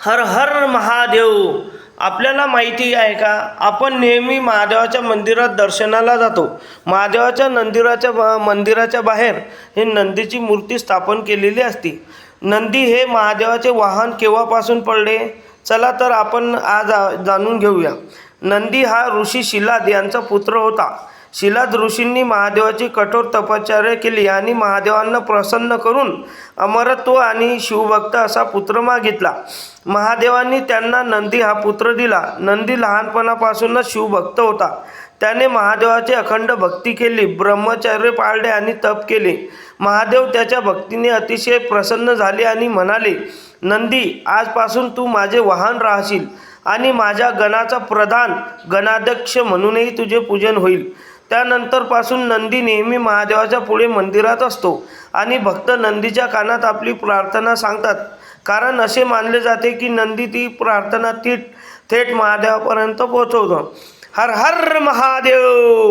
हर हर महादेव. आपल्याला माहिती आहे का, आपण नेहमी महादेवाच्या मंदिरात दर्शनाला जातो. महादेवाच्या मंदिराच्या बाहेर हे नंदीची मूर्ती स्थापन केलेली असते. नंदी हे महादेवाचे वाहन केव्हापासून पडले, चला तर आपण आज जाणून घेऊया. नंदी हा ऋषी शिलाद यांचा पुत्र होता. शिलाद ऋषींनी महादेवाची कठोर तपश्चर्या केली आणि महादेवांना प्रसन्न करून अमरत्व आणि शिवभक्त असा पुत्र मागितला. महादेवांनी त्यांना नंदी हा पुत्र दिला. नंदी लहानपणापासूनच शिवभक्त होता. त्याने महादेवाची अखंड भक्ती केली, ब्रह्मचर्य पाळले आणि तप केले. महादेव त्याच्या भक्तीने अतिशय प्रसन्न झाले आणि म्हणाले, नंदी, आजपासून तू माझे वाहन राहशील आणि माझ्या गणाचा प्रधान गणाध्यक्ष म्हणूनही तुझे पूजन होईल. त्यानंतरपासून नंदी नेहमी महादेवाच्या पुढे मंदिरात असतो आणि भक्त नंदीच्या कानात आपली प्रार्थना सांगतात. कारण असे मानले जाते की नंदी ती प्रार्थना थेट महादेवापर्यंत पोहोचवतो. हर हर महादेव.